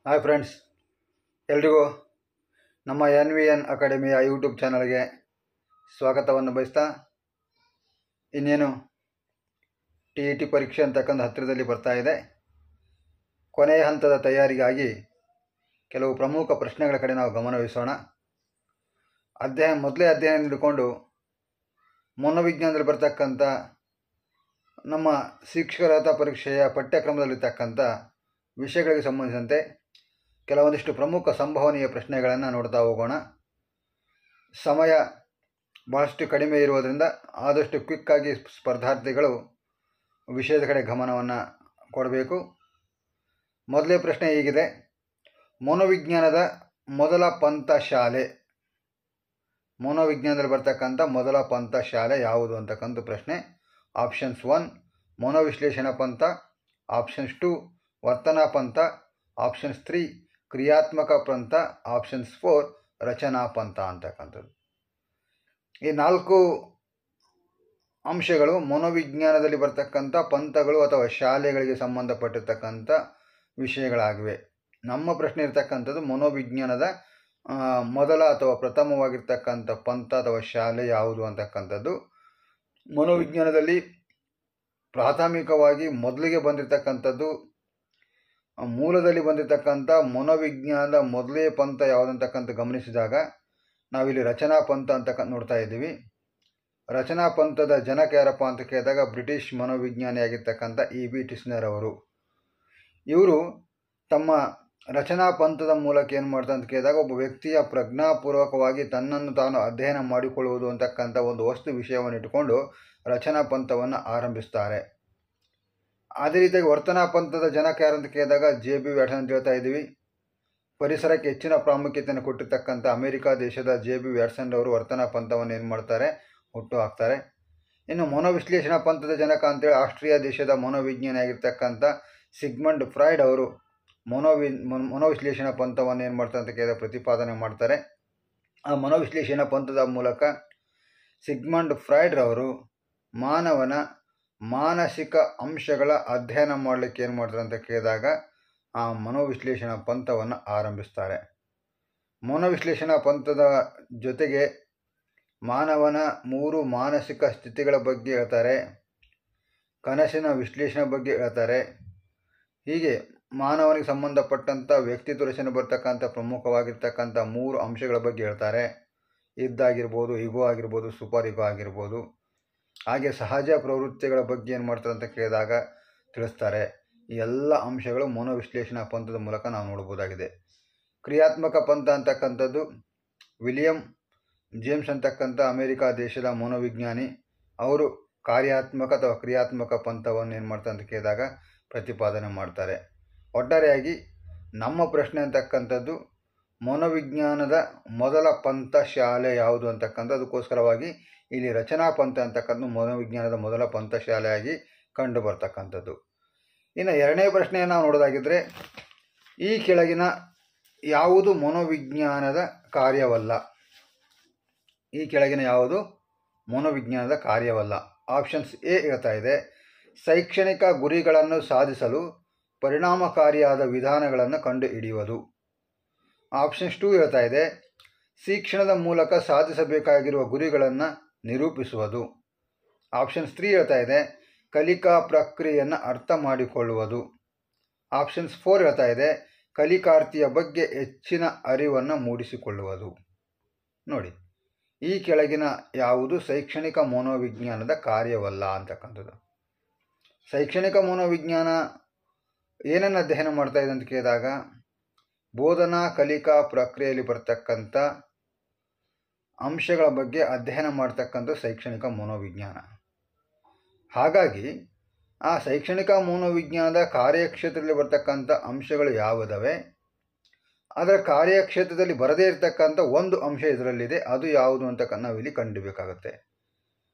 Hi friends, ಎಲ್ರಿಗೂ ನಮ್ಮ NVN ಅಕಾಡೆಮಿಯ ಯೂಟ್ಯೂಬ್ ಚಾನಲ್ಗೆ ಸ್ವಾಗತವನ್ನು ಬಯಸ್ತಾ, ಇನ್ನೇನು TET ಪರೀಕ್ಷೆ ಅಂತಕ್ಕಂಥ ಹತ್ತಿರದಲ್ಲಿ ಬರ್ತಾ ಇದೆ. ಕೊನೆಯ ಹಂತದ ತಯಾರಿಗಾಗಿ ಕೆಲವು ಪ್ರಮುಖ ಪ್ರಶ್ನೆಗಳ ಕಡೆ ನಾವು ಗಮನವಹಿಸೋಣ. ಮೊದಲೇ ಅಧ್ಯಯನ ಹಿಡ್ಕೊಂಡು ಮನೋವಿಜ್ಞಾನದಲ್ಲಿ ಬರ್ತಕ್ಕಂಥ ನಮ್ಮ ಶಿಕ್ಷಕರ ಪರೀಕ್ಷೆಯ ಪಠ್ಯಕ್ರಮದಲ್ಲಿರ್ತಕ್ಕಂಥ ವಿಷಯಗಳಿಗೆ ಸಂಬಂಧಿಸಿದಂತೆ ಕೆಲವೊಂದಿಷ್ಟು ಪ್ರಮುಖ ಸಂಭವನೀಯ ಪ್ರಶ್ನೆಗಳನ್ನು ನೋಡ್ತಾ ಹೋಗೋಣ. ಸಮಯ ಬಹಳಷ್ಟು ಕಡಿಮೆ ಇರುವುದರಿಂದ ಆದಷ್ಟು ಕ್ವಿಕ್ಕಾಗಿ ಸ್ಪರ್ಧಾರ್ಥಿಗಳು ವಿಷಯದ ಕಡೆ ಗಮನವನ್ನು ಕೊಡಬೇಕು. ಮೊದಲೇ ಪ್ರಶ್ನೆ ಹೀಗಿದೆ: ಮನೋವಿಜ್ಞಾನದ ಮೊದಲ ಪಂಥ ಶಾಲೆ, ಮನೋವಿಜ್ಞಾನದಲ್ಲಿ ಬರ್ತಕ್ಕಂಥ ಮೊದಲ ಪಂಥ ಶಾಲೆ ಯಾವುದು ಅಂತಕ್ಕಂಥ ಪ್ರಶ್ನೆ. ಆಪ್ಷನ್ಸ್ 1 ಮನೋವಿಶ್ಲೇಷಣಾ ಪಂಥ, ಆಪ್ಷನ್ಸ್ 2 ವರ್ತನಾ ಪಂಥ, ಆಪ್ಷನ್ಸ್ 3 ಕ್ರಿಯಾತ್ಮಕ ಪಂಥ, ಆಪ್ಷನ್ಸ್ 4 ರಚನಾ ಪಂಥ ಅಂತಕ್ಕಂಥದ್ದು. ಈ 4 ಅಂಶಗಳು ಮನೋವಿಜ್ಞಾನದಲ್ಲಿ ಬರ್ತಕ್ಕಂಥ ಪಂಥಗಳು ಅಥವಾ ಶಾಲೆಗಳಿಗೆ ಸಂಬಂಧಪಟ್ಟಿರ್ತಕ್ಕಂಥ ವಿಷಯಗಳಾಗಿವೆ. ನಮ್ಮ ಪ್ರಶ್ನೆ ಇರ್ತಕ್ಕಂಥದ್ದು ಮನೋವಿಜ್ಞಾನದ ಮೊದಲ ಅಥವಾ ಪ್ರಥಮವಾಗಿರ್ತಕ್ಕಂಥ ಪಂಥ ಅಥವಾ ಶಾಲೆ ಯಾವುದು ಅಂತಕ್ಕಂಥದ್ದು. ಮನೋವಿಜ್ಞಾನದಲ್ಲಿ ಪ್ರಾಥಮಿಕವಾಗಿ ಮೊದಲಿಗೆ ಬಂದಿರತಕ್ಕಂಥದ್ದು, ಮೂಲದಲ್ಲಿ ಬಂದಿರತಕ್ಕಂಥ ಮನೋವಿಜ್ಞಾನದ ಮೊದಲೇ ಪಂಥ ಯಾವುದಂತಕ್ಕಂಥ ಗಮನಿಸಿದಾಗ ನಾವಿಲ್ಲಿ ರಚನಾ ಪಂಥ ಅಂತಕ್ಕಂಥ ನೋಡ್ತಾ ಇದ್ದೀವಿ. ರಚನಾ ಪಂಥದ ಜನಕ ಯಾರಪ್ಪ ಅಂತ ಕೇಳಿದಾಗ ಬ್ರಿಟಿಷ್ ಮನೋವಿಜ್ಞಾನಿಯಾಗಿರ್ತಕ್ಕಂಥ E.B. ಟಿಸ್ನರ್ ಅವರು. ಇವರು ತಮ್ಮ ರಚನಾ ಪಂಥದ ಮೂಲಕ ಏನು ಮಾಡ್ತಾರೆ ಅಂತ ಕೇಳಿದಾಗ ಒಬ್ಬ ವ್ಯಕ್ತಿಯ ಪ್ರಜ್ಞಾಪೂರ್ವಕವಾಗಿ ತನ್ನನ್ನು ತಾನು ಅಧ್ಯಯನ ಮಾಡಿಕೊಳ್ಳುವುದು ಅಂತಕ್ಕಂಥ ಒಂದು ವಸ್ತು ವಿಷಯವನ್ನು ಇಟ್ಟುಕೊಂಡು ರಚನಾ ಪಂಥವನ್ನು ಆರಂಭಿಸ್ತಾರೆ. ಅದೇ ರೀತಿಯಾಗಿ ವರ್ತನಾ ಪಂಥದ ಜನಕ ಯಾರಂತ ಕೇಳಿದಾಗ J.B. ವ್ಯಾಟ್ಸನ್ ಅಂತ ಹೇಳ್ತಾ ಇದ್ದೀವಿ. ಪರಿಸರಕ್ಕೆ ಹೆಚ್ಚಿನ ಪ್ರಾಮುಖ್ಯತೆಯನ್ನು ಕೊಟ್ಟಿರ್ತಕ್ಕಂಥ ಅಮೆರಿಕ ದೇಶದ J.B. ವ್ಯಾಟ್ಸನ್ ಅವರು ವರ್ತನಾ ಪಂಥವನ್ನು ಏನು ಮಾಡ್ತಾರೆ, ಹುಟ್ಟು ಹಾಕ್ತಾರೆ. ಇನ್ನು ಮನೋವಿಶ್ಲೇಷಣಾ ಪಂಥದ ಜನಕ ಅಂತೇಳಿ ಆಸ್ಟ್ರಿಯಾ ದೇಶದ ಮನೋವಿಜ್ಞಾನಿಯಾಗಿರ್ತಕ್ಕಂಥ ಸಿಗ್ಮಂಡ್ ಫ್ರಾಯ್ಡ್ ಅವರು ಮನೋವಿಶ್ಲೇಷಣಾ ಪಂಥವನ್ನು ಏನು ಮಾಡ್ತಾರೆ ಅಂತ ಕೇಳಿದಾಗ ಪ್ರತಿಪಾದನೆ ಮಾಡ್ತಾರೆ. ಆ ಮನೋವಿಶ್ಲೇಷಣಾ ಪಂಥದ ಮೂಲಕ ಸಿಗ್ಮಂಡ್ ಫ್ರಾಯ್ಡ್ರವರು ಮಾನವನ ಮಾನಸಿಕ ಅಂಶಗಳ ಅಧ್ಯಯನ ಮಾಡಲಿಕ್ಕೆ ಏನು ಮಾಡ್ತಾರೆ ಅಂತ ಕೇಳಿದಾಗ ಆ ಮನೋವಿಶ್ಲೇಷಣಾ ಪಂಥವನ್ನು ಆರಂಭಿಸ್ತಾರೆ. ಮನೋವಿಶ್ಲೇಷಣಾ ಪಂಥದ ಜೊತೆಗೆ ಮಾನವನ 3 ಮಾನಸಿಕ ಸ್ಥಿತಿಗಳ ಬಗ್ಗೆ ಹೇಳ್ತಾರೆ, ಕನಸಿನ ವಿಶ್ಲೇಷಣೆ ಬಗ್ಗೆ ಹೇಳ್ತಾರೆ. ಹೀಗೆ ಮಾನವನಿಗೆ ಸಂಬಂಧಪಟ್ಟಂಥ ವ್ಯಕ್ತಿತ್ವ ರಚನೆ ಬರ್ತಕ್ಕಂಥ ಪ್ರಮುಖವಾಗಿರ್ತಕ್ಕಂಥ 3 ಅಂಶಗಳ ಬಗ್ಗೆ ಹೇಳ್ತಾರೆ. ಇದ್ದಾಗಿರ್ಬೋದು, ಈಗೋ ಆಗಿರ್ಬೋದು, ಸೂಪರ್ ಈಗೋ ಆಗಿರ್ಬೋದು. ಹಾಗೆ ಸಹಜ ಪ್ರವೃತ್ತಿಗಳ ಬಗ್ಗೆ ಏನು ಮಾಡ್ತಾರೆ ಅಂತ ಕೇಳಿದಾಗ ತಿಳಿಸ್ತಾರೆ. ಈ ಎಲ್ಲ ಅಂಶಗಳು ಮನೋವಿಶ್ಲೇಷಣಾ ಪಂಥದ ಮೂಲಕ ನಾವು ನೋಡ್ಬೋದಾಗಿದೆ. ಕ್ರಿಯಾತ್ಮಕ ಪಂಥ ಅಂತಕ್ಕಂಥದ್ದು ವಿಲಿಯಂ ಜೇಮ್ಸ್ ಅಂತಕ್ಕಂಥ ಅಮೆರಿಕ ದೇಶದ ಮನೋವಿಜ್ಞಾನಿ ಅವರು ಕಾರ್ಯಾತ್ಮಕ ಅಥವಾ ಕ್ರಿಯಾತ್ಮಕ ಪಂಥವನ್ನು ಏನು ಮಾಡ್ತಾರೆ ಅಂತ ಕೇಳಿದಾಗ ಪ್ರತಿಪಾದನೆ ಮಾಡ್ತಾರೆ. ಒಟ್ಟಾರೆಯಾಗಿ ನಮ್ಮ ಪ್ರಶ್ನೆ ಅಂತಕ್ಕಂಥದ್ದು ಮನೋವಿಜ್ಞಾನದ ಮೊದಲ ಪಂಥ ಶಾಲೆ ಯಾವುದು ಅಂತಕ್ಕಂಥದ್ದಕ್ಕೋಸ್ಕರವಾಗಿ ಇಲ್ಲಿ ರಚನಾ ಪಂಥ ಅಂತಕ್ಕಂಥ ಮನೋವಿಜ್ಞಾನದ ಮೊದಲ ಪಂಥ ಶಾಲೆಯಾಗಿ ಕಂಡು ಬರ್ತಕ್ಕಂಥದ್ದು. ಇನ್ನು ಎರಡನೇ ಪ್ರಶ್ನೆಯನ್ನು ನಾವು ನೋಡೋದಾಗಿದ್ದರೆ, ಈ ಕೆಳಗಿನ ಯಾವುದು ಮನೋವಿಜ್ಞಾನದ ಕಾರ್ಯವಲ್ಲ? ಈ ಕೆಳಗಿನ ಯಾವುದು ಮನೋವಿಜ್ಞಾನದ ಕಾರ್ಯವಲ್ಲ? ಆಪ್ಷನ್ಸ್ A ಹೇಳ್ತಾ ಇದೆ ಶೈಕ್ಷಣಿಕ ಗುರಿಗಳನ್ನು ಸಾಧಿಸಲು ಪರಿಣಾಮಕಾರಿಯಾದ ವಿಧಾನಗಳನ್ನು ಕಂಡುಹಿಡಿಯುವುದು. ಆಪ್ಷನ್ಸ್ 2 ಹೇಳ್ತಾ ಇದೆ ಶಿಕ್ಷಣದ ಮೂಲಕ ಸಾಧಿಸಬೇಕಾಗಿರುವ ಗುರಿಗಳನ್ನು ನಿರೂಪಿಸುವುದು. ಆಪ್ಷನ್ಸ್ 3 ಹೇಳ್ತಾ ಇದೆ ಕಲಿಕಾ ಪ್ರಕ್ರಿಯೆಯನ್ನು ಅರ್ಥ ಮಾಡಿಕೊಳ್ಳುವುದು. ಆಪ್ಷನ್ಸ್ 4 ಹೇಳ್ತಾ ಇದೆ ಕಲಿಕಾರ್ಥಿಯ ಬಗ್ಗೆ ಹೆಚ್ಚಿನ ಅರಿವನ್ನು ಮೂಡಿಸಿಕೊಳ್ಳುವುದು. ನೋಡಿ, ಈ ಕೆಳಗಿನ ಯಾವುದು ಶೈಕ್ಷಣಿಕ ಮನೋವಿಜ್ಞಾನದ ಕಾರ್ಯವಲ್ಲ ಅಂತಕ್ಕಂಥದ್ದು. ಶೈಕ್ಷಣಿಕ ಮನೋವಿಜ್ಞಾನ ಏನನ್ನು ಅಧ್ಯಯನ ಮಾಡ್ತಾ ಇದೆ ಅಂತ ಕೇಳಿದಾಗ ಬೋಧನಾ ಕಲಿಕಾ ಪ್ರಕ್ರಿಯೆಯಲ್ಲಿ ಬರ್ತಕ್ಕಂಥ ಅಂಶಗಳ ಬಗ್ಗೆ ಅಧ್ಯಯನ ಮಾಡ್ತಕ್ಕಂಥ ಶೈಕ್ಷಣಿಕ ಮನೋವಿಜ್ಞಾನ. ಹಾಗಾಗಿ ಆ ಶೈಕ್ಷಣಿಕ ಮನೋವಿಜ್ಞಾನದ ಕಾರ್ಯಕ್ಷೇತ್ರದಲ್ಲಿ ಬರ್ತಕ್ಕಂಥ ಅಂಶಗಳು ಯಾವುದವೆ, ಅದರ ಕಾರ್ಯಕ್ಷೇತ್ರದಲ್ಲಿ ಬರದೇ ಇರತಕ್ಕಂಥ ಒಂದು ಅಂಶ ಇದರಲ್ಲಿದೆ, ಅದು ಯಾವುದು ಅಂತ ನಾವಿಲ್ಲಿ ಕಂಡುಹಿಡಿಯಬೇಕಾಗುತ್ತೆ.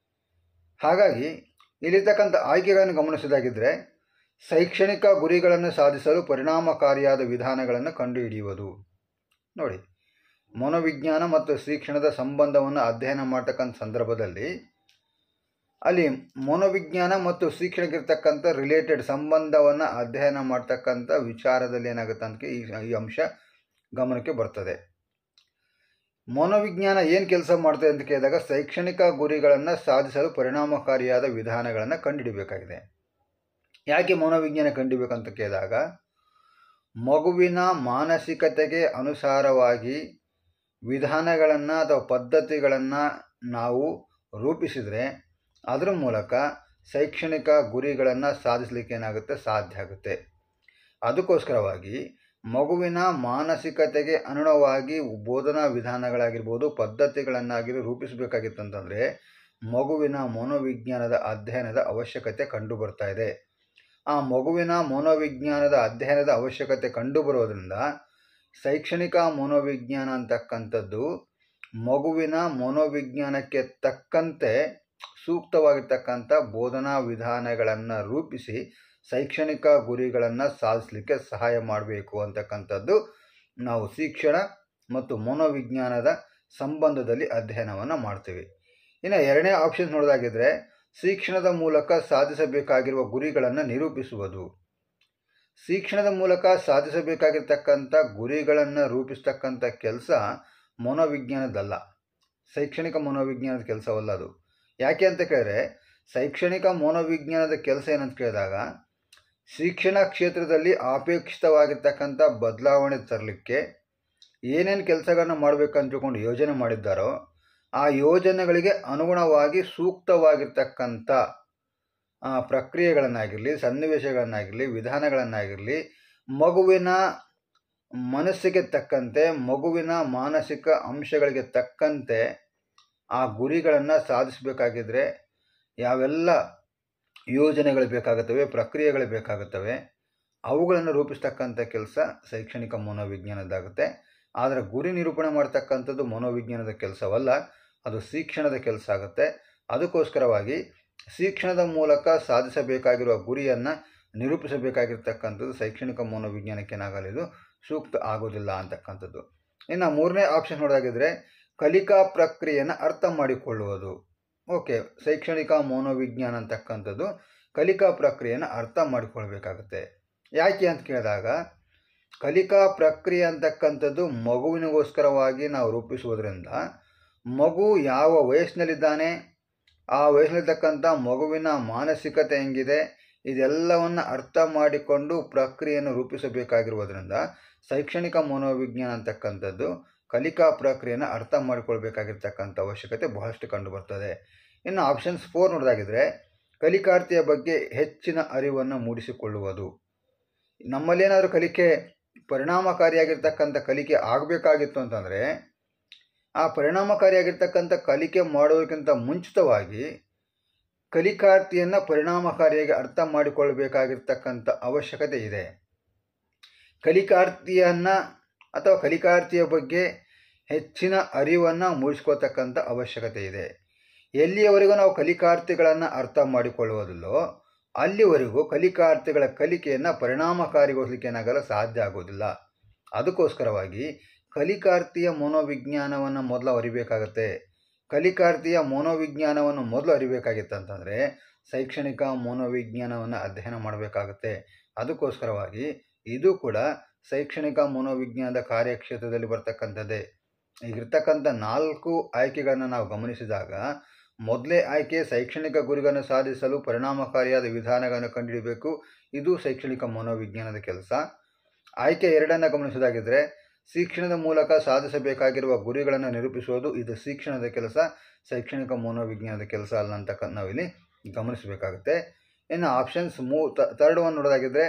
ಹಾಗಾಗಿ ಇಲ್ಲಿರ್ತಕ್ಕಂಥ ಆಯ್ಕೆಗಳನ್ನು ಗಮನಿಸೋದಾಗಿದ್ದರೆ ಶೈಕ್ಷಣಿಕ ಗುರಿಗಳನ್ನು ಸಾಧಿಸಲು ಪರಿಣಾಮಕಾರಿಯಾದ ವಿಧಾನಗಳನ್ನು ಕಂಡುಹಿಡಿಯುವುದು. ನೋಡಿ, ಮನೋವಿಜ್ಞಾನ ಮತ್ತು ಶಿಕ್ಷಣದ ಸಂಬಂಧವನ್ನು ಅಧ್ಯಯನ ಮಾಡ್ತಕ್ಕಂಥ ಸಂದರ್ಭದಲ್ಲಿ ಅಲ್ಲಿ ಮನೋವಿಜ್ಞಾನ ಮತ್ತು ಶಿಕ್ಷಣಕ್ಕಿರ್ತಕ್ಕಂಥ ರಿಲೇಟೆಡ್ ಸಂಬಂಧವನ್ನು ಅಧ್ಯಯನ ಮಾಡ್ತಕ್ಕಂಥ ವಿಚಾರದಲ್ಲಿ ಏನಾಗುತ್ತೆ ಅಂತ ಈ ಅಂಶ ಗಮನಕ್ಕೆ ಬರ್ತದೆ. ಮನೋವಿಜ್ಞಾನ ಏನು ಕೆಲಸ ಮಾಡ್ತದೆ ಅಂತ ಕೇಳಿದಾಗ ಶೈಕ್ಷಣಿಕ ಗುರಿಗಳನ್ನು ಸಾಧಿಸಲು ಪರಿಣಾಮಕಾರಿಯಾದ ವಿಧಾನಗಳನ್ನು ಕಂಡುಹಿಡಬೇಕಾಗಿದೆ. ಯಾಕೆ ಮನೋವಿಜ್ಞಾನ ಕಂಡುಹಿಡಬೇಕಂತ ಕೇಳಿದಾಗ ಮಗುವಿನ ಮಾನಸಿಕತೆಗೆ ಅನುಸಾರವಾಗಿ ವಿಧಾನಗಳನ್ನು ಅಥವಾ ಪದ್ಧತಿಗಳನ್ನು ನಾವು ರೂಪಿಸಿದರೆ ಅದರ ಮೂಲಕ ಶೈಕ್ಷಣಿಕ ಗುರಿಗಳನ್ನು ಸಾಧಿಸಲಿಕ್ಕೆ ಏನಾಗುತ್ತೆ ಸಾಧ್ಯ ಆಗುತ್ತೆ. ಅದಕ್ಕೋಸ್ಕರವಾಗಿ ಮಗುವಿನ ಮಾನಸಿಕತೆಗೆ ಅನುಗುಣವಾಗಿ ಬೋಧನಾ ವಿಧಾನಗಳಾಗಿರ್ಬೋದು ಪದ್ಧತಿಗಳನ್ನಾಗಿರೋ ರೂಪಿಸಬೇಕಾಗಿತ್ತಂತಂದರೆ ಮಗುವಿನ ಮನೋವಿಜ್ಞಾನದ ಅಧ್ಯಯನದ ಅವಶ್ಯಕತೆ ಕಂಡು ಬರ್ತಾ ಇದೆ. ಆ ಮಗುವಿನ ಮನೋವಿಜ್ಞಾನದ ಅಧ್ಯಯನದ ಅವಶ್ಯಕತೆ ಕಂಡುಬರೋದ್ರಿಂದ ಶೈಕ್ಷಣಿಕ ಮನೋವಿಜ್ಞಾನ ಅಂತಕ್ಕಂಥದ್ದು ಮಗುವಿನ ಮನೋವಿಜ್ಞಾನಕ್ಕೆ ತಕ್ಕಂತೆ ಸೂಕ್ತವಾಗಿರ್ತಕ್ಕಂಥ ಬೋಧನಾ ವಿಧಾನಗಳನ್ನು ರೂಪಿಸಿ ಶೈಕ್ಷಣಿಕ ಗುರಿಗಳನ್ನು ಸಾಧಿಸಲಿಕ್ಕೆ ಸಹಾಯ ಮಾಡಬೇಕು ಅಂತಕ್ಕಂಥದ್ದು ನಾವು ಶಿಕ್ಷಣ ಮತ್ತು ಮನೋವಿಜ್ಞಾನದ ಸಂಬಂಧದಲ್ಲಿ ಅಧ್ಯಯನವನ್ನು ಮಾಡ್ತೀವಿ. ಇನ್ನು ಎರಡನೇ ಆಪ್ಷನ್ ನೋಡೋದಾಗಿದ್ದರೆ ಶಿಕ್ಷಣದ ಮೂಲಕ ಸಾಧಿಸಬೇಕಾಗಿರುವ ಗುರಿಗಳನ್ನು ನಿರೂಪಿಸುವುದು. ಶಿಕ್ಷಣದ ಮೂಲಕ ಸಾಧಿಸಬೇಕಾಗಿರ್ತಕ್ಕಂಥ ಗುರಿಗಳನ್ನು ರೂಪಿಸ್ತಕ್ಕಂಥ ಕೆಲಸ ಮನೋವಿಜ್ಞಾನದಲ್ಲ, ಶೈಕ್ಷಣಿಕ ಮನೋವಿಜ್ಞಾನದ ಕೆಲಸವಲ್ಲ ಅದು. ಯಾಕೆ ಅಂತ ಕೇಳಿದ್ರೆ ಶೈಕ್ಷಣಿಕ ಮನೋವಿಜ್ಞಾನದ ಕೆಲಸ ಏನಂತ ಕೇಳಿದಾಗ ಶಿಕ್ಷಣ ಕ್ಷೇತ್ರದಲ್ಲಿ ಅಪೇಕ್ಷಿತವಾಗಿರ್ತಕ್ಕಂಥ ಬದಲಾವಣೆ ತರಲಿಕ್ಕೆ ಏನೇನು ಕೆಲಸಗಳನ್ನು ಮಾಡಬೇಕಂತ ತಿಳ್ಕೊಂಡು ಯೋಜನೆ ಮಾಡಿದ್ದಾರೋ ಆ ಯೋಜನೆಗಳಿಗೆ ಅನುಗುಣವಾಗಿ ಸೂಕ್ತವಾಗಿರ್ತಕ್ಕಂಥ ಪ್ರಕ್ರಿಯೆಗಳನ್ನಾಗಿರಲಿ ಸನ್ನಿವೇಶಗಳನ್ನಾಗಿರಲಿ ವಿಧಾನಗಳನ್ನಾಗಿರಲಿ ಮಗುವಿನ ಮನಸ್ಸಿಗೆ ತಕ್ಕಂತೆ ಮಗುವಿನ ಮಾನಸಿಕ ಅಂಶಗಳಿಗೆ ತಕ್ಕಂತೆ ಆ ಗುರಿಗಳನ್ನು ಸಾಧಿಸಬೇಕಾಗಿದ್ದರೆ ಯಾವೆಲ್ಲ ಯೋಜನೆಗಳು ಬೇಕಾಗುತ್ತವೆ ಪ್ರಕ್ರಿಯೆಗಳು ಬೇಕಾಗುತ್ತವೆ ಅವುಗಳನ್ನು ರೂಪಿಸ್ತಕ್ಕಂಥ ಕೆಲಸ ಶೈಕ್ಷಣಿಕ ಮನೋವಿಜ್ಞಾನದಾಗುತ್ತೆ. ಆದರೆ ಗುರಿ ನಿರೂಪಣೆ ಮಾಡ್ತಕ್ಕಂಥದ್ದು ಮನೋವಿಜ್ಞಾನದ ಕೆಲಸವಲ್ಲ, ಅದು ಶಿಕ್ಷಣದ ಕೆಲಸ ಆಗುತ್ತೆ. ಅದಕ್ಕೋಸ್ಕರವಾಗಿ ಶಿಕ್ಷಣದ ಮೂಲಕ ಸಾಧಿಸಬೇಕಾಗಿರುವ ಗುರಿಯನ್ನು ನಿರೂಪಿಸಬೇಕಾಗಿರ್ತಕ್ಕಂಥದ್ದು ಶೈಕ್ಷಣಿಕ ಮನೋವಿಜ್ಞಾನಕ್ಕೆ ಏನಾಗಲ್ಲ ಇದು ಸೂಕ್ತ ಆಗೋದಿಲ್ಲ ಅಂತಕ್ಕಂಥದ್ದು. ಇನ್ನು ಮೂರನೇ ಆಪ್ಷನ್ ನೋಡೋದಾಗಿದ್ದರೆ ಕಲಿಕಾ ಪ್ರಕ್ರಿಯೆಯನ್ನು ಅರ್ಥ ಮಾಡಿಕೊಳ್ಳುವುದು. ಓಕೆ, ಶೈಕ್ಷಣಿಕ ಮನೋವಿಜ್ಞಾನ ಅಂತಕ್ಕಂಥದ್ದು ಕಲಿಕಾ ಪ್ರಕ್ರಿಯೆಯನ್ನು ಅರ್ಥ ಮಾಡಿಕೊಳ್ಬೇಕಾಗುತ್ತೆ. ಯಾಕೆ ಅಂತ ಕೇಳಿದಾಗ ಕಲಿಕಾ ಪ್ರಕ್ರಿಯೆ ಅಂತಕ್ಕಂಥದ್ದು ಮಗುವಿನಿಗೋಸ್ಕರವಾಗಿ ನಾವು ರೂಪಿಸುವುದರಿಂದ ಮಗು ಯಾವ ವಯಸ್ಸಿನಲ್ಲಿದ್ದಾನೆ ಆ ವಯಸ್ಸಿನಲ್ಲಿರ್ತಕ್ಕಂಥ ಮಗುವಿನ ಮಾನಸಿಕತೆ ಹೆಂಗಿದೆ ಇದೆಲ್ಲವನ್ನು ಅರ್ಥ ಮಾಡಿಕೊಂಡು ಪ್ರಕ್ರಿಯೆಯನ್ನು ರೂಪಿಸಬೇಕಾಗಿರುವುದರಿಂದ ಶೈಕ್ಷಣಿಕ ಮನೋವಿಜ್ಞಾನ ಅಂತಕ್ಕಂಥದ್ದು ಕಲಿಕಾ ಪ್ರಕ್ರಿಯೆಯನ್ನು ಅರ್ಥ ಮಾಡಿಕೊಳ್ಬೇಕಾಗಿರ್ತಕ್ಕಂಥ ಅವಶ್ಯಕತೆ ಬಹಳಷ್ಟು ಕಂಡುಬರ್ತದೆ. ಇನ್ನು ಆಪ್ಷನ್ಸ್ 4 ನೋಡೋದಾಗಿದ್ದರೆ ಕಲಿಕಾರ್ಥಿಯ ಬಗ್ಗೆ ಹೆಚ್ಚಿನ ಅರಿವನ್ನು ಮೂಡಿಸಿಕೊಳ್ಳುವುದು. ನಮ್ಮಲ್ಲೇನಾದರೂ ಕಲಿಕೆ ಪರಿಣಾಮಕಾರಿಯಾಗಿರ್ತಕ್ಕಂಥ ಕಲಿಕೆ ಆಗಬೇಕಾಗಿತ್ತು ಅಂತಂದರೆ ಆ ಪರಿಣಾಮಕಾರಿಯಾಗಿರ್ತಕ್ಕಂಥ ಕಲಿಕೆ ಮಾಡೋದಕ್ಕಿಂತ ಮುಂಚಿತವಾಗಿ ಕಲಿಕಾರ್ಥಿಯನ್ನು ಪರಿಣಾಮಕಾರಿಯಾಗಿ ಅರ್ಥ ಮಾಡಿಕೊಳ್ಳಬೇಕಾಗಿರ್ತಕ್ಕಂಥ ಅವಶ್ಯಕತೆ ಇದೆ. ಕಲಿಕಾರ್ಥಿಯನ್ನು ಅಥವಾ ಕಲಿಕಾರ್ಥಿಯ ಬಗ್ಗೆ ಹೆಚ್ಚಿನ ಅರಿವನ್ನು ಮೂಡಿಸ್ಕೊಳ್ತಕ್ಕಂಥ ಅವಶ್ಯಕತೆ ಇದೆ. ಎಲ್ಲಿಯವರೆಗೂ ನಾವು ಕಲಿಕಾರ್ಥಿಗಳನ್ನು ಅರ್ಥ ಮಾಡಿಕೊಳ್ಳುವುದಿಲ್ಲೋ ಅಲ್ಲಿವರೆಗೂ ಕಲಿಕಾರ್ಥಿಗಳ ಕಲಿಕೆಯನ್ನು ಪರಿಣಾಮಕಾರಿಗೊಳಿಸಲಿಕ್ಕೆ ಏನಾಗಲ್ಲ ಸಾಧ್ಯ ಆಗೋದಿಲ್ಲ. ಅದಕ್ಕೋಸ್ಕರವಾಗಿ ಕಲಿಕಾರ್ಥಿಯ ಮನೋವಿಜ್ಞಾನವನ್ನು ಮೊದಲು ಅರಿಬೇಕಾಗತ್ತೆ. ಕಲಿಕಾರ್ಥಿಯ ಮನೋವಿಜ್ಞಾನವನ್ನು ಮೊದಲು ಅರಿಬೇಕಾಗಿತ್ತಂತಂದರೆ ಶೈಕ್ಷಣಿಕ ಮನೋವಿಜ್ಞಾನವನ್ನು ಅಧ್ಯಯನ ಮಾಡಬೇಕಾಗುತ್ತೆ. ಅದಕ್ಕೋಸ್ಕರವಾಗಿ ಇದು ಕೂಡ ಶೈಕ್ಷಣಿಕ ಮನೋವಿಜ್ಞಾನದ ಕಾರ್ಯಕ್ಷೇತ್ರದಲ್ಲಿ ಬರ್ತಕ್ಕಂಥದ್ದೇ. ಈಗಿರ್ತಕ್ಕಂಥ 4 ಆಯ್ಕೆಗಳನ್ನು ನಾವು ಗಮನಿಸಿದಾಗ ಮೊದಲೇ ಆಯ್ಕೆ ಶೈಕ್ಷಣಿಕ ಗುರಿಗಳನ್ನು ಸಾಧಿಸಲು ಪರಿಣಾಮಕಾರಿಯಾದ ವಿಧಾನಗಳನ್ನು ಕಂಡುಹಿಡಬೇಕು, ಇದು ಶೈಕ್ಷಣಿಕ ಮನೋವಿಜ್ಞಾನದ ಕೆಲಸ. ಆಯ್ಕೆ 2 ಗಮನಿಸೋದಾಗಿದ್ದರೆ ಶಿಕ್ಷಣದ ಮೂಲಕ ಸಾಧಿಸಬೇಕಾಗಿರುವ ಗುರಿಗಳನ್ನು ನಿರೂಪಿಸುವುದು, ಇದು ಶಿಕ್ಷಣದ ಕೆಲಸ, ಶೈಕ್ಷಣಿಕ ಮನೋವಿಜ್ಞಾನದ ಕೆಲಸ ಅಲ್ಲ ಅಂತಕ್ಕಂಥ ನಾವಿಲ್ಲಿ ಗಮನಿಸಬೇಕಾಗುತ್ತೆ. ಇನ್ನು ಆಪ್ಷನ್ಸ್ 3 ನೋಡೋದಾಗಿದ್ದರೆ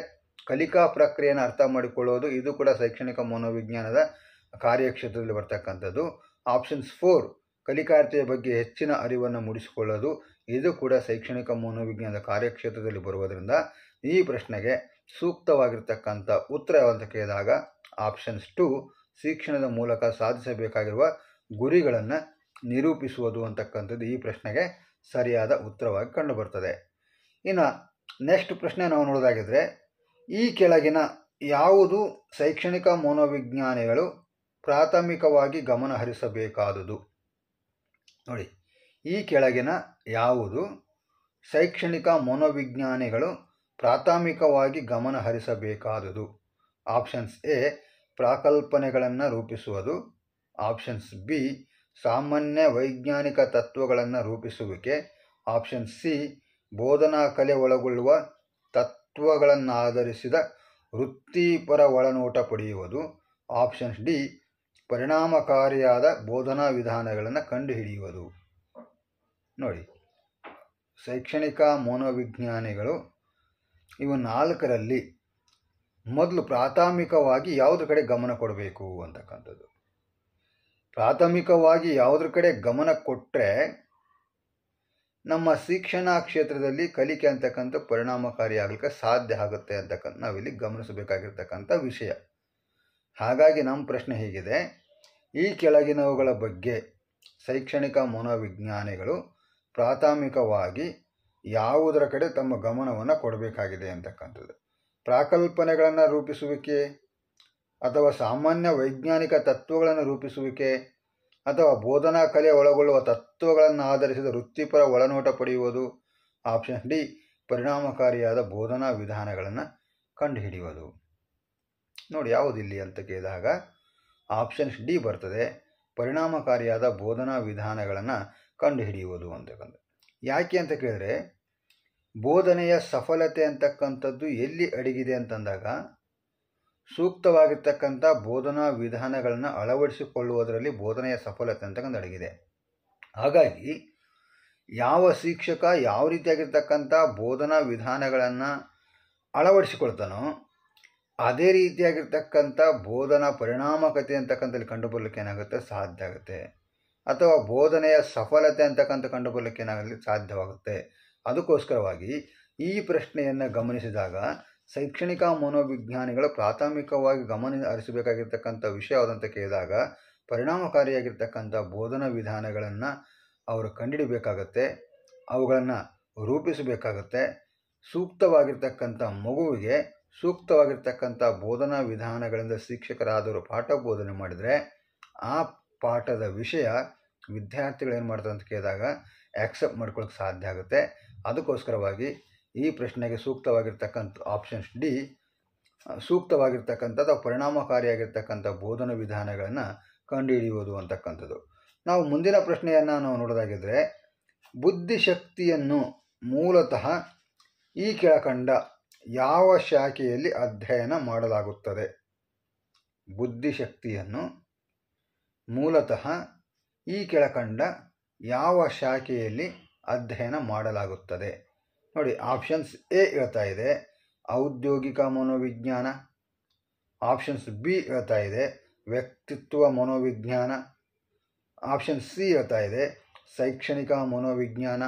ಕಲಿಕಾ ಪ್ರಕ್ರಿಯೆಯನ್ನು ಅರ್ಥ ಮಾಡಿಕೊಳ್ಳುವುದು, ಇದು ಕೂಡ ಶೈಕ್ಷಣಿಕ ಮನೋವಿಜ್ಞಾನದ ಕಾರ್ಯಕ್ಷೇತ್ರದಲ್ಲಿ ಬರ್ತಕ್ಕಂಥದ್ದು. ಆಪ್ಷನ್ಸ್ 4 ಕಲಿಕಾರ್ಥಿಯ ಬಗ್ಗೆ ಹೆಚ್ಚಿನ ಅರಿವನ್ನು ಮೂಡಿಸಿಕೊಳ್ಳೋದು, ಇದು ಕೂಡ ಶೈಕ್ಷಣಿಕ ಮನೋವಿಜ್ಞಾನದ ಕಾರ್ಯಕ್ಷೇತ್ರದಲ್ಲಿ ಬರುವುದರಿಂದ ಈ ಪ್ರಶ್ನೆಗೆ ಸೂಕ್ತವಾಗಿರ್ತಕ್ಕಂಥ ಉತ್ತರ ಅಂತ ಕೇಳಿದಾಗ ಆಪ್ಷನ್ಸ್ 2 ಶಿಕ್ಷಣದ ಮೂಲಕ ಸಾಧಿಸಬೇಕಾಗಿರುವ ಗುರಿಗಳನ್ನು ನಿರೂಪಿಸುವುದು ಅಂತಕ್ಕಂಥದ್ದು ಈ ಪ್ರಶ್ನೆಗೆ ಸರಿಯಾದ ಉತ್ತರವಾಗಿ ಕಂಡುಬರ್ತದೆ. ಇನ್ನು ನೆಕ್ಸ್ಟ್ ಪ್ರಶ್ನೆ ನಾವು ನೋಡೋದಾಗಿದ್ದರೆ ಈ ಕೆಳಗಿನ ಯಾವುದು ಶೈಕ್ಷಣಿಕ ಮನೋವಿಜ್ಞಾನಿಗಳು ಪ್ರಾಥಮಿಕವಾಗಿ ಗಮನ ಹರಿಸಬೇಕಾದುದು? ನೋಡಿ, ಈ ಕೆಳಗಿನ ಯಾವುದು ಶೈಕ್ಷಣಿಕ ಮನೋವಿಜ್ಞಾನಿಗಳು ಪ್ರಾಥಮಿಕವಾಗಿ ಗಮನ ಹರಿಸಬೇಕಾದುದು? ಆಪ್ಷನ್ಸ್ ಎ ಪ್ರಾಕಲ್ಪನೆಗಳನ್ನು ರೂಪಿಸುವುದು, ಆಪ್ಷನ್ಸ್ ಬಿ ಸಾಮಾನ್ಯ ವೈಜ್ಞಾನಿಕ ತತ್ವಗಳನ್ನು ರೂಪಿಸುವಿಕೆ, ಆಪ್ಷನ್ ಸಿ ಬೋಧನಾ ಕಲೆ ಒಳಗೊಳ್ಳುವ ತತ್ವಗಳನ್ನಾಧರಿಸಿದ ವೃತ್ತಿಪರ ಒಳನೋಟ ಪಡೆಯುವುದು, ಆಪ್ಷನ್ ಡಿ ಪರಿಣಾಮಕಾರಿಯಾದ ಬೋಧನಾ ವಿಧಾನಗಳನ್ನು ಕಂಡುಹಿಡಿಯುವುದು. ನೋಡಿ, ಶೈಕ್ಷಣಿಕ ಮನೋವಿಜ್ಞಾನಿಗಳು ಇವು ನಾಲ್ಕರಲ್ಲಿ ಮೊದಲು ಪ್ರಾಥಮಿಕವಾಗಿ ಯಾವುದ್ರ ಕಡೆ ಗಮನ ಕೊಡಬೇಕು ಅಂತಕ್ಕಂಥದ್ದು. ಪ್ರಾಥಮಿಕವಾಗಿ ಯಾವುದ್ರ ಕಡೆ ಗಮನ ಕೊಟ್ಟರೆ ನಮ್ಮ ಶಿಕ್ಷಣ ಕ್ಷೇತ್ರದಲ್ಲಿ ಕಲಿಕೆ ಅಂತಕ್ಕಂಥ ಪರಿಣಾಮಕಾರಿಯಾಗಲಿಕ್ಕೆ ಸಾಧ್ಯ ಆಗುತ್ತೆ ಅಂತಕ್ಕಂಥ ನಾವಿಲ್ಲಿ ಗಮನಿಸಬೇಕಾಗಿರ್ತಕ್ಕಂಥ ವಿಷಯ. ಹಾಗಾಗಿ ನಮ್ಮ ಪ್ರಶ್ನೆ ಹೀಗಿದೆ, ಈ ಕೆಳಗಿನವುಗಳ ಬಗ್ಗೆ ಶೈಕ್ಷಣಿಕ ಮನೋವಿಜ್ಞಾನಿಗಳು ಪ್ರಾಥಮಿಕವಾಗಿ ಯಾವುದರ ಕಡೆ ತಮ್ಮ ಗಮನವನ್ನು ಕೊಡಬೇಕಾಗಿದೆ ಅಂತಕ್ಕಂಥದ್ದು. ಪ್ರಾಕಲ್ಪನೆಗಳನ್ನು ರೂಪಿಸುವಿಕೆ, ಅಥವಾ ಸಾಮಾನ್ಯ ವೈಜ್ಞಾನಿಕ ತತ್ವಗಳನ್ನು ರೂಪಿಸುವಿಕೆ, ಅಥವಾ ಬೋಧನಾ ಕಲೆ ಒಳಗೊಳ್ಳುವ ತತ್ವಗಳನ್ನು ಆಧರಿಸಿದ ವೃತ್ತಿಪರ ಒಳನೋಟ ಪಡೆಯುವುದು, ಆಪ್ಷನ್ ಡಿ ಪರಿಣಾಮಕಾರಿಯಾದ ಬೋಧನಾ ವಿಧಾನಗಳನ್ನು ಕಂಡುಹಿಡಿಯುವುದು. ನೋಡಿ ಯಾವುದಿಲ್ಲಿ ಅಂತ ಕೇಳಿದಾಗ ಆಪ್ಷನ್ಸ್ ಡಿ ಬರ್ತದೆ, ಪರಿಣಾಮಕಾರಿಯಾದ ಬೋಧನಾ ವಿಧಾನಗಳನ್ನು ಕಂಡುಹಿಡಿಯುವುದು ಅಂತಕ್ಕಂಥ. ಯಾಕೆ ಅಂತ ಕೇಳಿದ್ರೆ, ಬೋಧನೆಯ ಸಫಲತೆ ಅಂತಕ್ಕಂಥದ್ದು ಎಲ್ಲಿ ಅಡಗಿದೆ ಅಂತಂದಾಗ ಸೂಕ್ತವಾಗಿರ್ತಕ್ಕಂಥ ಬೋಧನಾ ವಿಧಾನಗಳನ್ನು ಅಳವಡಿಸಿಕೊಳ್ಳುವುದರಲ್ಲಿ ಬೋಧನೆಯ ಸಫಲತೆ ಅಂತಕ್ಕಂಥ ಅಡಗಿದೆ. ಹಾಗಾಗಿ ಯಾವ ಶಿಕ್ಷಕ ಯಾವ ರೀತಿಯಾಗಿರ್ತಕ್ಕಂಥ ಬೋಧನಾ ವಿಧಾನಗಳನ್ನು ಅಳವಡಿಸಿಕೊಳ್ತಾನೋ ಅದೇ ರೀತಿಯಾಗಿರ್ತಕ್ಕಂಥ ಬೋಧನಾ ಪರಿಣಾಮಕತೆ ಅಂತಕ್ಕಂಥಲ್ಲಿ ಕಂಡುಬರಲಿಕ್ಕೆ ಏನಾಗುತ್ತೆ, ಸಾಧ್ಯ ಆಗುತ್ತೆ. ಅಥವಾ ಬೋಧನೆಯ ಸಫಲತೆ ಅಂತಕ್ಕಂಥ ಕಂಡುಬರಲಿಕ್ಕೆ ಏನಾಗಲಿ ಸಾಧ್ಯವಾಗುತ್ತೆ. ಅದಕ್ಕೋಸ್ಕರವಾಗಿ ಈ ಪ್ರಶ್ನೆಯನ್ನು ಗಮನಿಸಿದಾಗ ಶೈಕ್ಷಣಿಕ ಮನೋವಿಜ್ಞಾನಿಗಳು ಪ್ರಾಥಮಿಕವಾಗಿ ಗಮನ ಹರಿಸಬೇಕಾಗಿರ್ತಕ್ಕಂಥ ವಿಷಯ ಯಾವುದಂತ ಕೇಳಿದಾಗ ಪರಿಣಾಮಕಾರಿಯಾಗಿರ್ತಕ್ಕಂಥ ಬೋಧನಾ ವಿಧಾನಗಳನ್ನು ಅವರು ಕಂಡುಹಿಡಬೇಕಾಗತ್ತೆ, ಅವುಗಳನ್ನು ರೂಪಿಸಬೇಕಾಗತ್ತೆ. ಸೂಕ್ತವಾಗಿರ್ತಕ್ಕಂಥ ಮಗುವಿಗೆ ಸೂಕ್ತವಾಗಿರ್ತಕ್ಕಂಥ ಬೋಧನಾ ವಿಧಾನಗಳಿಂದ ಶಿಕ್ಷಕರಾದವರು ಪಾಠ ಬೋಧನೆ ಮಾಡಿದರೆ ಆ ಪಾಠದ ವಿಷಯ ವಿದ್ಯಾರ್ಥಿಗಳು ಏನು ಮಾಡ್ತಾರೆ ಅಂತ ಕೇಳಿದಾಗ ಆ್ಯಕ್ಸೆಪ್ಟ್ ಮಾಡ್ಕೊಳ್ಳೋಕೆ ಸಾಧ್ಯ ಆಗುತ್ತೆ. ಅದಕ್ಕೋಸ್ಕರವಾಗಿ ಈ ಪ್ರಶ್ನೆಗೆ ಸೂಕ್ತವಾಗಿರ್ತಕ್ಕಂಥ ಆಪ್ಷನ್ಸ್ ಡಿ ಸೂಕ್ತವಾಗಿರ್ತಕ್ಕಂಥದ್ದು ಪರಿಣಾಮಕಾರಿಯಾಗಿರ್ತಕ್ಕಂಥ ಬೋಧನಾ ವಿಧಾನಗಳನ್ನು ಕಂಡುಹಿಡಿಯುವುದು ಅಂತಕ್ಕಂಥದ್ದು. ನಾವು ಮುಂದಿನ ಪ್ರಶ್ನೆಯನ್ನು ನಾವು ನೋಡೋದಾಗಿದ್ದರೆ, ಬುದ್ಧಿಶಕ್ತಿಯನ್ನು ಮೂಲತಃ ಈ ಕೆಳಕಂಡ ಯಾವ ಶಾಖೆಯಲ್ಲಿ ಅಧ್ಯಯನ ಮಾಡಲಾಗುತ್ತದೆ? ಬುದ್ಧಿಶಕ್ತಿಯನ್ನು ಮೂಲತಃ ಈ ಕೆಳಕಂಡ ಯಾವ ಶಾಖೆಯಲ್ಲಿ ಅಧ್ಯಯನ ಮಾಡಲಾಗುತ್ತದೆ? ನೋಡಿ, ಆಪ್ಷನ್ಸ್ ಎ ಹೇಳ್ತಾ ಇದೆ ಔದ್ಯೋಗಿಕ ಮನೋವಿಜ್ಞಾನ, ಆಪ್ಷನ್ಸ್ ಬಿ ಹೇಳ್ತಾ ಇದೆ ವ್ಯಕ್ತಿತ್ವ ಮನೋವಿಜ್ಞಾನ, ಆಪ್ಷನ್ ಸಿ ಹೇಳ್ತಾ ಇದೆ ಶೈಕ್ಷಣಿಕ ಮನೋವಿಜ್ಞಾನ,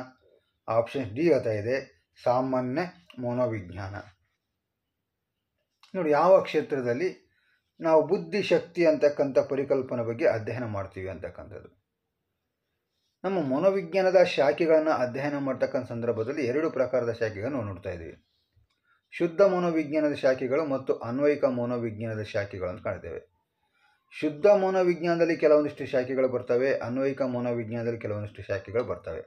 ಆಪ್ಷನ್ ಡಿ ಹೇಳ್ತಾ ಇದೆ ಸಾಮಾನ್ಯ ಮನೋವಿಜ್ಞಾನ. ನೋಡಿ, ಯಾವ ಕ್ಷೇತ್ರದಲ್ಲಿ ನಾವು ಬುದ್ಧಿಶಕ್ತಿ ಅಂತಕ್ಕಂಥ ಪರಿಕಲ್ಪನೆ ಬಗ್ಗೆ ಅಧ್ಯಯನ ಮಾಡ್ತೀವಿ ಅಂತಕ್ಕಂಥದ್ದು. ನಮ್ಮ ಮನೋವಿಜ್ಞಾನದ ಶಾಖೆಗಳನ್ನು ಅಧ್ಯಯನ ಮಾಡ್ತಕ್ಕಂಥ ಸಂದರ್ಭದಲ್ಲಿ ಎರಡು ಪ್ರಕಾರದ ಶಾಖೆಗಳನ್ನು ನಾವು ನೋಡ್ತಾ ಇದ್ದೀವಿ. ಶುದ್ಧ ಮನೋವಿಜ್ಞಾನದ ಶಾಖೆಗಳು ಮತ್ತು ಅನ್ವಯಿಕ ಮನೋವಿಜ್ಞಾನದ ಶಾಖೆಗಳು ಅಂತ ಕಾಣ್ತೇವೆ. ಶುದ್ಧ ಮನೋವಿಜ್ಞಾನದಲ್ಲಿ ಕೆಲವೊಂದಿಷ್ಟು ಶಾಖೆಗಳು ಬರ್ತವೆ, ಅನ್ವಯಿಕ ಮನೋವಿಜ್ಞಾನದಲ್ಲಿ ಕೆಲವೊಂದಿಷ್ಟು ಶಾಖೆಗಳು ಬರ್ತವೆ.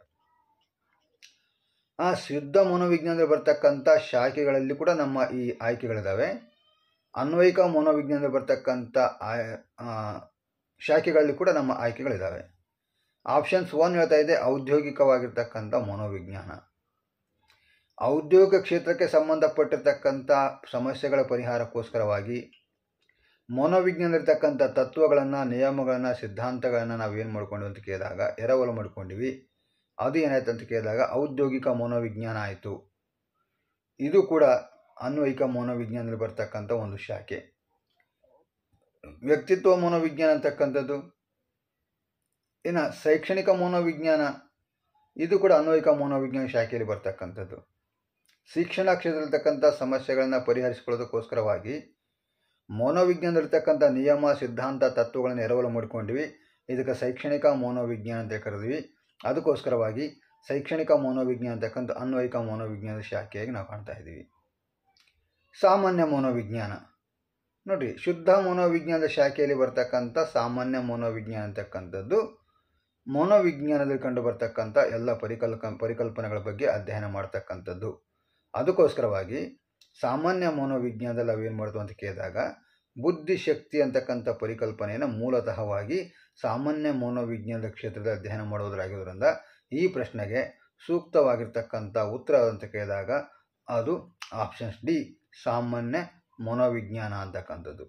ಆ ಶುದ್ಧ ಮನೋವಿಜ್ಞಾನದಲ್ಲಿ ಬರ್ತಕ್ಕಂಥ ಶಾಖೆಗಳಲ್ಲಿ ಕೂಡ ನಮ್ಮ ಈ ಆಯ್ಕೆಗಳಿದ್ದಾವೆ. ಅನ್ವಯಿಕ ಮನೋವಿಜ್ಞಾನದಲ್ಲಿ ಬರ್ತಕ್ಕಂಥ ಶಾಖೆಗಳಲ್ಲಿ ಕೂಡ ನಮ್ಮ ಆಯ್ಕೆಗಳಿದ್ದಾವೆ. ಆಪ್ಷನ್ಸ್ 1 ಹೇಳ್ತಾ ಇದೆ ಔದ್ಯೋಗಿಕವಾಗಿರ್ತಕ್ಕಂಥ ಮನೋವಿಜ್ಞಾನ. ಔದ್ಯೋಗಿಕ ಕ್ಷೇತ್ರಕ್ಕೆ ಸಂಬಂಧಪಟ್ಟಿರ್ತಕ್ಕಂಥ ಸಮಸ್ಯೆಗಳ ಪರಿಹಾರಕ್ಕೋಸ್ಕರವಾಗಿ ಮನೋವಿಜ್ಞಾನದಲ್ಲಿರ್ತಕ್ಕಂಥ ತತ್ವಗಳನ್ನು, ನಿಯಮಗಳನ್ನು, ಸಿದ್ಧಾಂತಗಳನ್ನು ನಾವೇನು ಮಾಡ್ಕೊಂಡ್ವಿ ಅಂತ ಕೇಳಿದಾಗ ಎರವಲು ಮಾಡ್ಕೊಂಡಿವಿ. ಅದು ಏನಾಯ್ತು ಅಂತ ಕೇಳಿದಾಗ ಔದ್ಯೋಗಿಕ ಮನೋವಿಜ್ಞಾನ ಆಯಿತು. ಇದು ಕೂಡ ಅನ್ವಯಿಕ ಮನೋವಿಜ್ಞಾನದಲ್ಲಿ ಬರ್ತಕ್ಕಂಥ ಒಂದು ಶಾಖೆ. ವ್ಯಕ್ತಿತ್ವ ಮನೋವಿಜ್ಞಾನ ಅಂತಕ್ಕಂಥದ್ದು, ಇನ್ನು ಶೈಕ್ಷಣಿಕ ಮನೋವಿಜ್ಞಾನ ಇದು ಕೂಡ ಅನ್ವಯಿಕ ಮನೋವಿಜ್ಞಾನ ಶಾಖೆಯಲ್ಲಿ ಬರ್ತಕ್ಕಂಥದ್ದು. ಶಿಕ್ಷಣ ಕ್ಷೇತ್ರದಲ್ಲಿರ್ತಕ್ಕಂಥ ಸಮಸ್ಯೆಗಳನ್ನು ಪರಿಹರಿಸಿಕೊಳ್ಳೋದಕ್ಕೋಸ್ಕರವಾಗಿ ಮನೋವಿಜ್ಞಾನದಲ್ಲಿರ್ತಕ್ಕಂಥ ನಿಯಮ, ಸಿದ್ಧಾಂತ, ತತ್ವಗಳನ್ನು ಎರವಲು ಮಾಡ್ಕೊಂಡಿವಿ. ಇದಕ್ಕೆ ಶೈಕ್ಷಣಿಕ ಮನೋವಿಜ್ಞಾನ ಅಂತ ಕರೆದ್ವಿ. ಅದಕ್ಕೋಸ್ಕರವಾಗಿ ಶೈಕ್ಷಣಿಕ ಮನೋವಿಜ್ಞಾನ ಅಂತಕ್ಕಂಥ ಅನ್ವಯಿಕ ಮನೋವಿಜ್ಞಾನದ ಶಾಖೆಯಾಗಿ ನಾವು ಕಾಣ್ತಾ ಇದ್ದೀವಿ. ಸಾಮಾನ್ಯ ಮನೋವಿಜ್ಞಾನ ನೋಡಿರಿ, ಶುದ್ಧ ಮನೋವಿಜ್ಞಾನದ ಶಾಖೆಯಲ್ಲಿ ಬರ್ತಕ್ಕಂಥ ಸಾಮಾನ್ಯ ಮನೋವಿಜ್ಞಾನ ಅಂತಕ್ಕಂಥದ್ದು ಮನೋವಿಜ್ಞಾನದಲ್ಲಿ ಕಂಡುಬರ್ತಕ್ಕಂಥ ಎಲ್ಲ ಪರಿಕಲ್ಪನೆಗಳ ಬಗ್ಗೆ ಅಧ್ಯಯನ ಮಾಡ್ತಕ್ಕಂಥದ್ದು. ಅದಕ್ಕೋಸ್ಕರವಾಗಿ ಸಾಮಾನ್ಯ ಮನೋವಿಜ್ಞಾನದಲ್ಲಿ ನಾವೇನು ಮಾಡ್ತೀವಿ ಅಂತ ಕೇಳಿದಾಗ ಬುದ್ಧಿಶಕ್ತಿ ಅಂತಕ್ಕಂಥ ಪರಿಕಲ್ಪನೆಯನ್ನು ಮೂಲತಃವಾಗಿ ಸಾಮಾನ್ಯ ಮನೋವಿಜ್ಞಾನದ ಕ್ಷೇತ್ರದಲ್ಲಿ ಅಧ್ಯಯನ ಮಾಡೋದ್ರಾಗಿರೋದ್ರಿಂದ ಈ ಪ್ರಶ್ನೆಗೆ ಸೂಕ್ತವಾಗಿರ್ತಕ್ಕಂಥ ಉತ್ತರ ಅಂತ ಕೇಳಿದಾಗ ಅದು ಆಪ್ಷನ್ಸ್ ಡಿ, ಸಾಮಾನ್ಯ ಮನೋವಿಜ್ಞಾನ ಅಂತಕ್ಕಂಥದ್ದು.